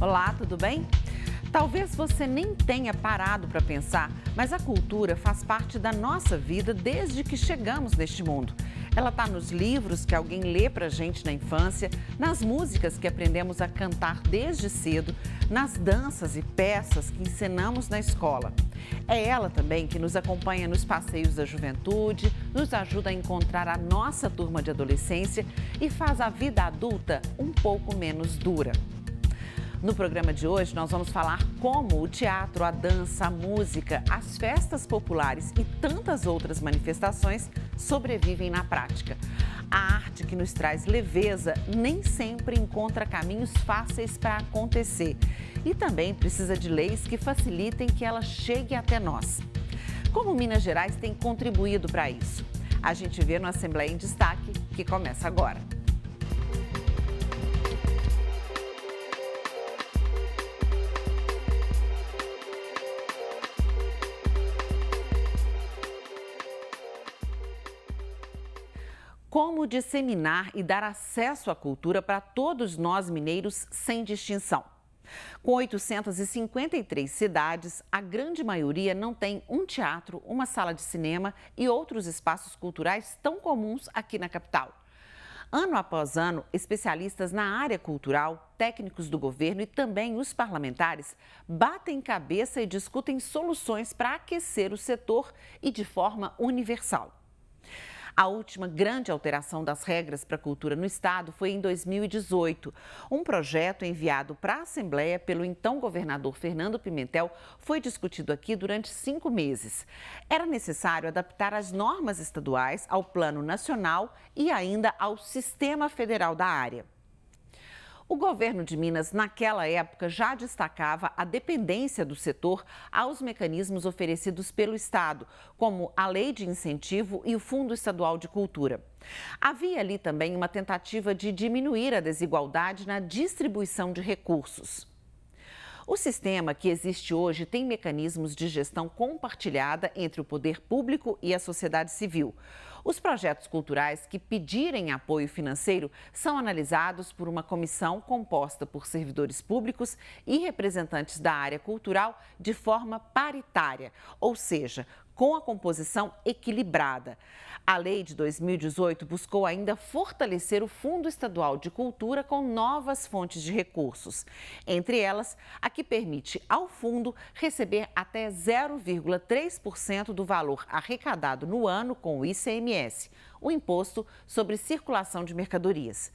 Olá, tudo bem? Talvez você nem tenha parado para pensar, mas a cultura faz parte da nossa vida desde que chegamos neste mundo. Ela está nos livros que alguém lê para a gente na infância, nas músicas que aprendemos a cantar desde cedo, nas danças e peças que encenamos na escola. É ela também que nos acompanha nos passeios da juventude, nos ajuda a encontrar a nossa turma de adolescência e faz a vida adulta um pouco menos dura. No programa de hoje, nós vamos falar como o teatro, a dança, a música, as festas populares e tantas outras manifestações sobrevivem na prática. A arte que nos traz leveza nem sempre encontra caminhos fáceis para acontecer e também precisa de leis que facilitem que ela chegue até nós. Como Minas Gerais tem contribuído para isso? A gente vê no Assembleia em Destaque, que começa agora. Como disseminar e dar acesso à cultura para todos nós mineiros sem distinção? Com 853 cidades, a grande maioria não tem um teatro, uma sala de cinema e outros espaços culturais tão comuns aqui na capital. Ano após ano, especialistas na área cultural, técnicos do governo e também os parlamentares batem cabeça e discutem soluções para aquecer o setor e de forma universal. A última grande alteração das regras para a cultura no estado foi em 2018. Um projeto enviado para a Assembleia pelo então governador Fernando Pimentel foi discutido aqui durante 5 meses. Era necessário adaptar as normas estaduais ao Plano Nacional e ainda ao Sistema Federal da área. O governo de Minas, naquela época, já destacava a dependência do setor aos mecanismos oferecidos pelo Estado, como a Lei de Incentivo e o Fundo Estadual de Cultura. Havia ali também uma tentativa de diminuir a desigualdade na distribuição de recursos. O sistema que existe hoje tem mecanismos de gestão compartilhada entre o poder público e a sociedade civil. Os projetos culturais que pedirem apoio financeiro são analisados por uma comissão composta por servidores públicos e representantes da área cultural de forma paritária, ou seja, com a composição equilibrada. A lei de 2018 buscou ainda fortalecer o Fundo Estadual de Cultura com novas fontes de recursos. Entre elas, a que permite ao fundo receber até 0,3% do valor arrecadado no ano com o ICMS, o Imposto sobre Circulação de Mercadorias.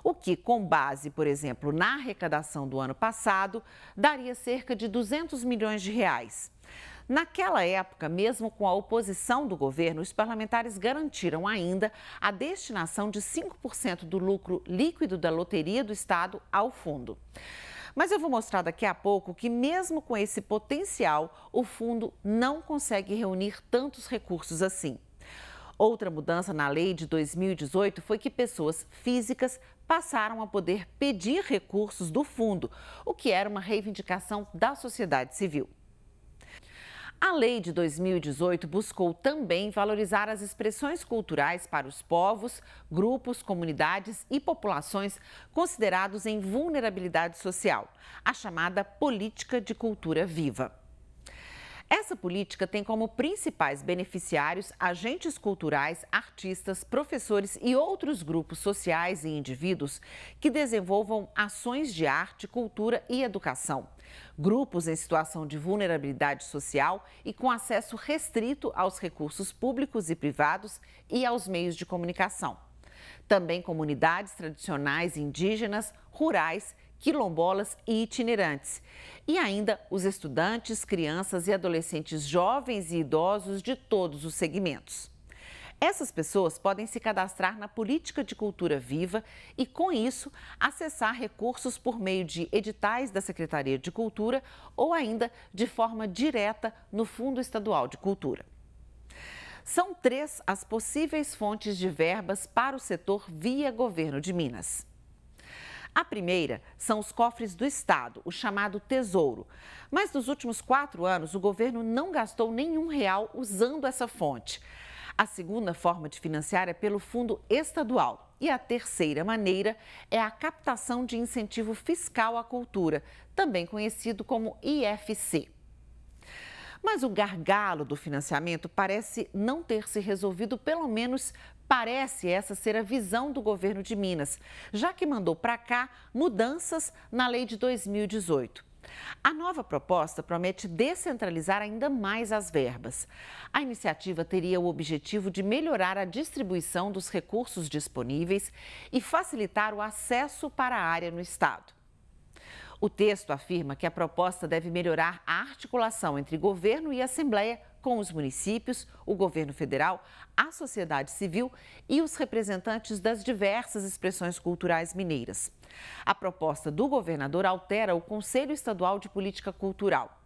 O que, com base, por exemplo, na arrecadação do ano passado, daria cerca de 200 milhões de reais. Naquela época, mesmo com a oposição do governo, os parlamentares garantiram ainda a destinação de 5% do lucro líquido da loteria do estado ao fundo. Mas eu vou mostrar daqui a pouco que mesmo com esse potencial, o fundo não consegue reunir tantos recursos assim. Outra mudança na lei de 2018 foi que pessoas físicas passaram a poder pedir recursos do fundo, o que era uma reivindicação da sociedade civil. A lei de 2018 buscou também valorizar as expressões culturais para os povos, grupos, comunidades e populações considerados em vulnerabilidade social, a chamada Política de Cultura Viva. Essa política tem como principais beneficiários agentes culturais, artistas, professores e outros grupos sociais e indivíduos que desenvolvam ações de arte, cultura e educação. Grupos em situação de vulnerabilidade social e com acesso restrito aos recursos públicos e privados e aos meios de comunicação. Também comunidades tradicionais indígenas, rurais, quilombolas e itinerantes. E ainda os estudantes, crianças e adolescentes jovens e idosos de todos os segmentos. Essas pessoas podem se cadastrar na Política de Cultura Viva e, com isso, acessar recursos por meio de editais da Secretaria de Cultura ou ainda de forma direta no Fundo Estadual de Cultura. São 3 as possíveis fontes de verbas para o setor via Governo de Minas. A primeira são os cofres do Estado, o chamado Tesouro. Mas nos últimos 4 anos, o governo não gastou nenhum real usando essa fonte. A segunda forma de financiar é pelo fundo estadual. E a terceira maneira é a captação de incentivo fiscal à cultura, também conhecido como IFC. Mas o gargalo do financiamento parece não ter se resolvido, pelo menos parece essa ser a visão do governo de Minas, já que mandou para cá mudanças na lei de 2018. A nova proposta promete descentralizar ainda mais as verbas. A iniciativa teria o objetivo de melhorar a distribuição dos recursos disponíveis e facilitar o acesso para a área no estado. O texto afirma que a proposta deve melhorar a articulação entre governo e Assembleia com os municípios, o governo federal, a sociedade civil e os representantes das diversas expressões culturais mineiras. A proposta do governador altera o Conselho Estadual de Política Cultural.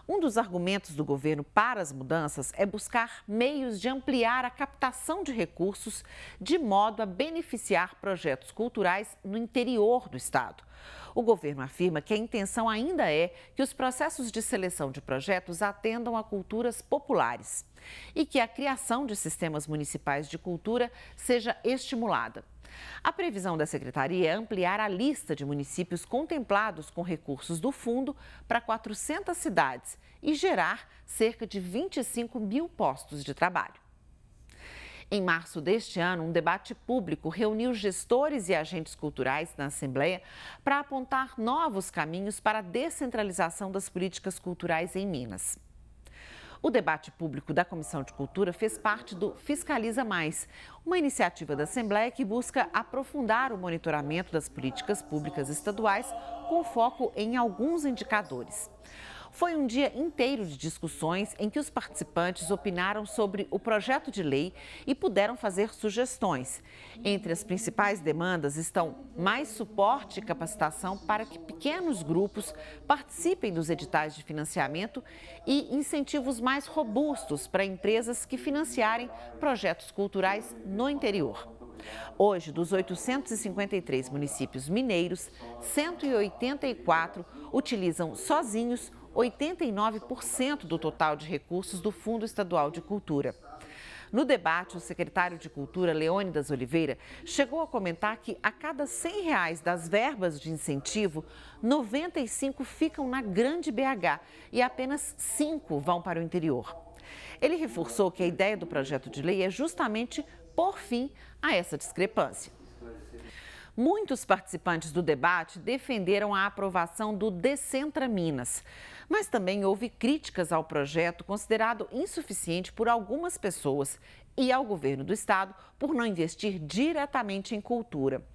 Um dos argumentos do governo para as mudanças é buscar meios de ampliar a captação de recursos de modo a beneficiar projetos culturais no interior do estado. O governo afirma que a intenção ainda é que os processos de seleção de projetos atendam a culturas populares e que a criação de sistemas municipais de cultura seja estimulada. A previsão da secretaria é ampliar a lista de municípios contemplados com recursos do fundo para 400 cidades e gerar cerca de 25 mil postos de trabalho. Em março deste ano, um debate público reuniu gestores e agentes culturais na Assembleia para apontar novos caminhos para a descentralização das políticas culturais em Minas. O debate público da Comissão de Cultura fez parte do Fiscaliza Mais, uma iniciativa da Assembleia que busca aprofundar o monitoramento das políticas públicas estaduais com foco em alguns indicadores. Foi um dia inteiro de discussões em que os participantes opinaram sobre o projeto de lei e puderam fazer sugestões. Entre as principais demandas estão mais suporte e capacitação para que pequenos grupos participem dos editais de financiamento e incentivos mais robustos para empresas que financiarem projetos culturais no interior. Hoje, dos 853 municípios mineiros, 184 utilizam sozinhos 89% do total de recursos do Fundo Estadual de Cultura. No debate, o secretário de Cultura, Leônidas Oliveira, chegou a comentar que a cada R$100 das verbas de incentivo, 95 ficam na Grande BH e apenas 5 vão para o interior. Ele reforçou que a ideia do projeto de lei é justamente pôr fim a essa discrepância. Muitos participantes do debate defenderam a aprovação do Descentra Minas, mas também houve críticas ao projeto considerado insuficiente por algumas pessoas e ao governo do estado por não investir diretamente em cultura.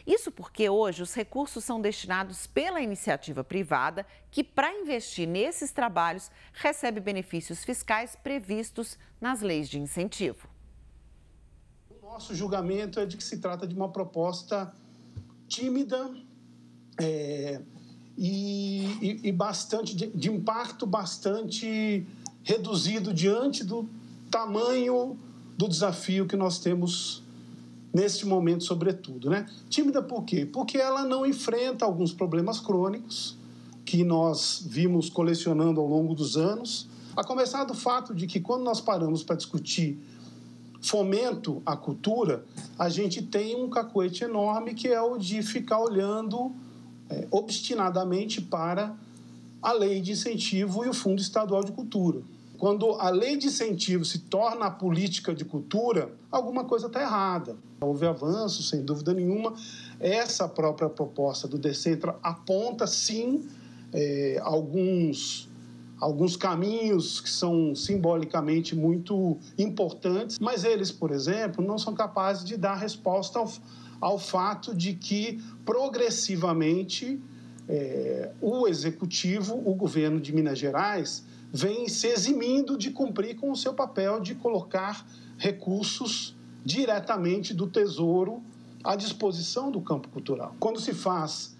Isso porque hoje os recursos são destinados pela iniciativa privada que, para investir nesses trabalhos, recebe benefícios fiscais previstos nas leis de incentivo. O nosso julgamento é de que se trata de uma proposta tímida e bastante de impacto bastante reduzido diante do tamanho do desafio que nós temos neste momento, sobretudo, né? Tímida por quê? Porque ela não enfrenta alguns problemas crônicos que nós vimos colecionando ao longo dos anos, a começar do fato de que quando nós paramos para discutir fomento à cultura, a gente tem um cacoete enorme que é o de ficar olhando obstinadamente para a lei de incentivo e o Fundo Estadual de Cultura. Quando a lei de incentivo se torna a política de cultura, alguma coisa está errada. Houve avanço, sem dúvida nenhuma. Essa própria proposta do Descentra aponta, sim, alguns caminhos que são simbolicamente muito importantes, mas eles, por exemplo, não são capazes de dar resposta ao fato de que, progressivamente, o Executivo, o governo de Minas Gerais, vem se eximindo de cumprir com o seu papel de colocar recursos diretamente do Tesouro à disposição do campo cultural. Quando se faz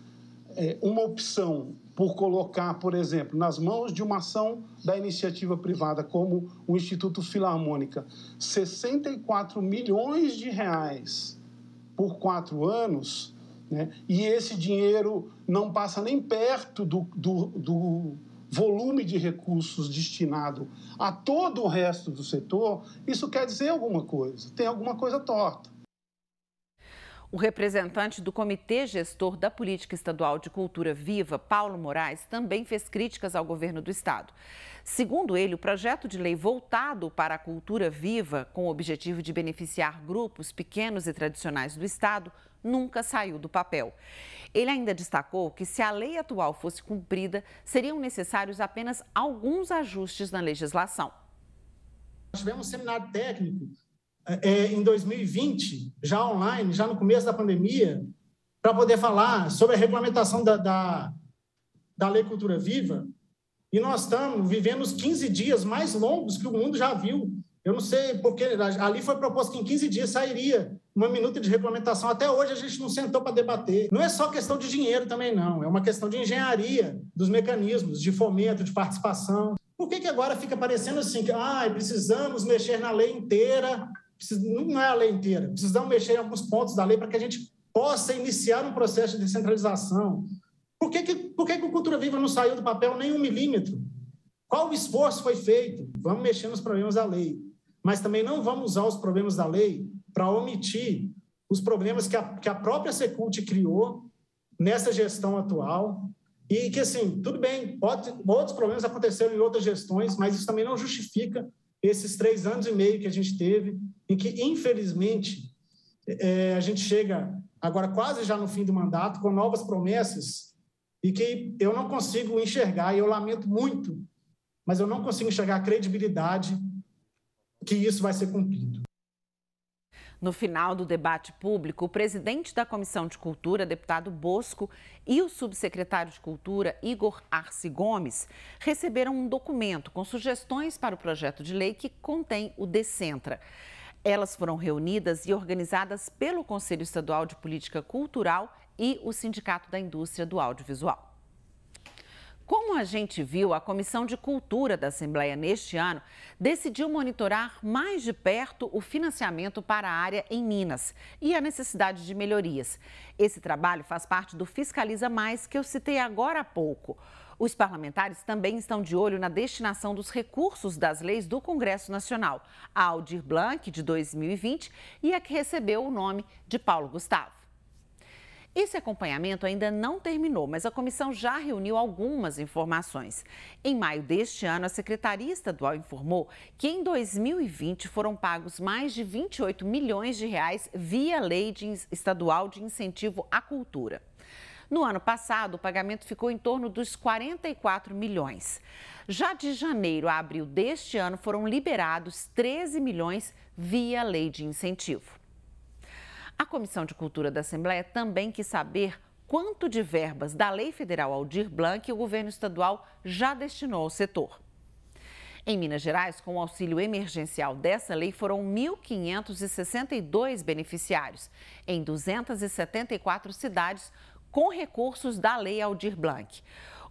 uma opção por colocar, por exemplo, nas mãos de uma ação da iniciativa privada, como o Instituto Filarmônica, 64 milhões de reais por 4 anos, né, e esse dinheiro não passa nem perto do volume de recursos destinado a todo o resto do setor, isso quer dizer alguma coisa, tem alguma coisa torta. O representante do Comitê Gestor da Política Estadual de Cultura Viva, Paulo Moraes, também fez críticas ao governo do estado. Segundo ele, o projeto de lei voltado para a cultura viva, com o objetivo de beneficiar grupos pequenos e tradicionais do estado, nunca saiu do papel. Ele ainda destacou que, se a lei atual fosse cumprida, seriam necessários apenas alguns ajustes na legislação. Nós tivemos um seminário técnico em 2020, já online, já no começo da pandemia, para poder falar sobre a regulamentação da Lei Cultura Viva, e nós estamos vivendo os 15 dias mais longos que o mundo já viu. Eu não sei, porque ali foi proposto que em 15 dias sairia uma minuta de regulamentação. Até hoje a gente não sentou para debater. Não é só questão de dinheiro também, não. É uma questão de engenharia dos mecanismos, de fomento, de participação. Por que agora fica parecendo assim, que precisamos mexer na lei inteira? Não é a lei inteira. Precisamos mexer em alguns pontos da lei para que a gente possa iniciar um processo de descentralização. Por que o Cultura Viva não saiu do papel nem 1 milímetro? Qual o esforço foi feito? Vamos mexer nos problemas da lei. Mas também não vamos usar os problemas da lei para omitir os problemas que a própria Secult criou nessa gestão atual. E que, assim, tudo bem, outros problemas aconteceram em outras gestões, mas isso também não justifica esses 3 anos e meio que a gente teve, em que, infelizmente, a gente chega agora quase já no fim do mandato, com novas promessas, e que eu não consigo enxergar, e eu lamento muito, mas eu não consigo enxergar a credibilidade que isso vai ser cumprido. No final do debate público, o presidente da Comissão de Cultura, deputado Bosco, e o subsecretário de Cultura, Igor Arce Gomes, receberam um documento com sugestões para o projeto de lei que contém o Descentra. Elas foram reunidas e organizadas pelo Conselho Estadual de Política Cultural e o Sindicato da Indústria do Audiovisual. Como a gente viu, a Comissão de Cultura da Assembleia neste ano decidiu monitorar mais de perto o financiamento para a área em Minas e a necessidade de melhorias. Esse trabalho faz parte do Fiscaliza Mais, que eu citei agora há pouco. Os parlamentares também estão de olho na destinação dos recursos das leis do Congresso Nacional, a Aldir Blanc, de 2020, e a que recebeu o nome de Paulo Gustavo. Esse acompanhamento ainda não terminou, mas a comissão já reuniu algumas informações. Em maio deste ano, a Secretaria Estadual informou que em 2020 foram pagos mais de 28 milhões de reais via Lei Estadual de Incentivo à Cultura. No ano passado, o pagamento ficou em torno dos 44 milhões. Já de janeiro a abril deste ano, foram liberados 13 milhões via Lei de Incentivo. A Comissão de Cultura da Assembleia também quis saber quanto de verbas da Lei Federal Aldir Blanc o governo estadual já destinou ao setor. Em Minas Gerais, com o auxílio emergencial dessa lei, foram 1.562 beneficiários, em 274 cidades, com recursos da Lei Aldir Blanc.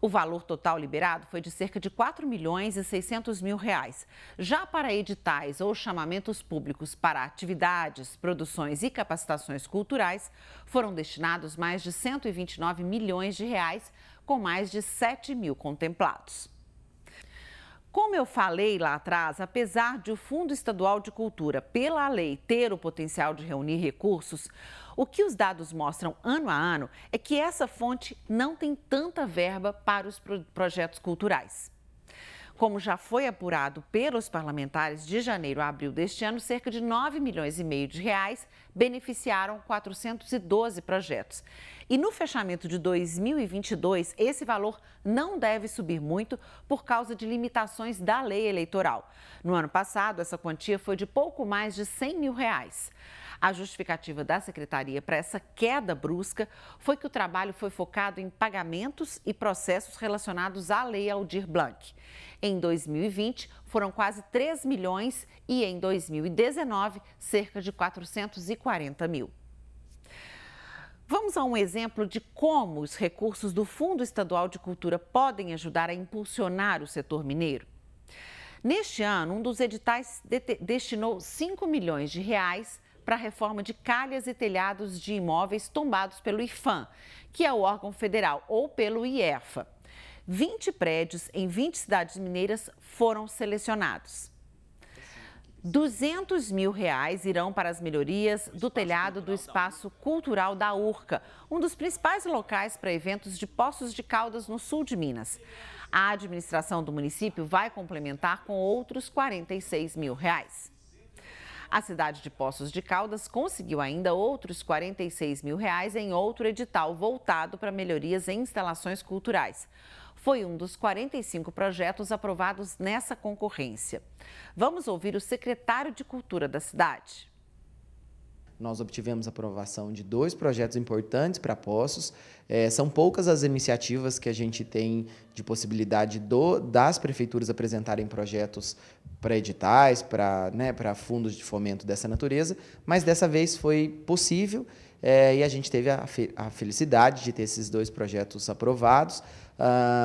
O valor total liberado foi de cerca de 4 milhões e 600 mil reais. Já para editais ou chamamentos públicos para atividades, produções e capacitações culturais, foram destinados mais de 129 milhões de reais, com mais de 7 mil contemplados. Como eu falei lá atrás, apesar de o Fundo Estadual de Cultura, pela lei, ter o potencial de reunir recursos, o que os dados mostram ano a ano é que essa fonte não tem tanta verba para os projetos culturais. Como já foi apurado pelos parlamentares, de janeiro a abril deste ano, cerca de 9 milhões e meio de reais beneficiaram 412 projetos. E no fechamento de 2022, esse valor não deve subir muito por causa de limitações da lei eleitoral. No ano passado, essa quantia foi de pouco mais de 100 mil reais. A justificativa da Secretaria para essa queda brusca foi que o trabalho foi focado em pagamentos e processos relacionados à Lei Aldir Blanc. Em 2020, foram quase 3 milhões e em 2019, cerca de 440 mil. Vamos a um exemplo de como os recursos do Fundo Estadual de Cultura podem ajudar a impulsionar o setor mineiro. Neste ano, um dos editais destinou 5 milhões de reais para a reforma de calhas e telhados de imóveis tombados pelo IPHAN, que é o órgão federal, ou pelo IERFA. 20 prédios em 20 cidades mineiras foram selecionados. R$200 mil irão para as melhorias do telhado do Espaço Cultural da Urca, um dos principais locais para eventos de Poços de Caldas, no sul de Minas. A administração do município vai complementar com outros R$46 mil. A cidade de Poços de Caldas conseguiu ainda outros R$46 mil em outro edital voltado para melhorias em instalações culturais. Foi um dos 45 projetos aprovados nessa concorrência. Vamos ouvir o secretário de Cultura da cidade. Nós obtivemos a aprovação de 2 projetos importantes para Poços. São poucas as iniciativas que a gente tem de possibilidade das prefeituras apresentarem projetos para editais, para fundos de fomento dessa natureza, mas dessa vez foi possível e a gente teve a felicidade de ter esses 2 projetos aprovados,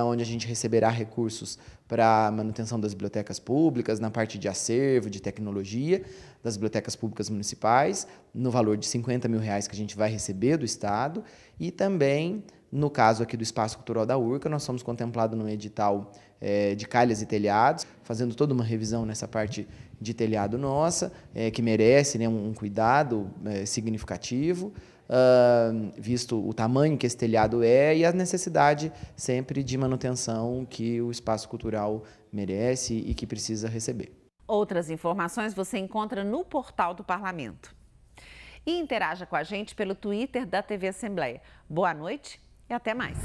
onde a gente receberá recursos para a manutenção das bibliotecas públicas, na parte de acervo, de tecnologia, das bibliotecas públicas municipais, no valor de R$50 mil que a gente vai receber do Estado, e também, no caso aqui do Espaço Cultural da Urca, nós somos contemplados num edital de calhas e telhados, fazendo toda uma revisão nessa parte de telhado nossa, que merece um cuidado significativo, visto o tamanho que esse telhado e a necessidade sempre de manutenção que o espaço cultural merece e que precisa receber. Outras informações você encontra no portal do Parlamento. E interaja com a gente pelo Twitter da TV Assembleia. Boa noite e até mais.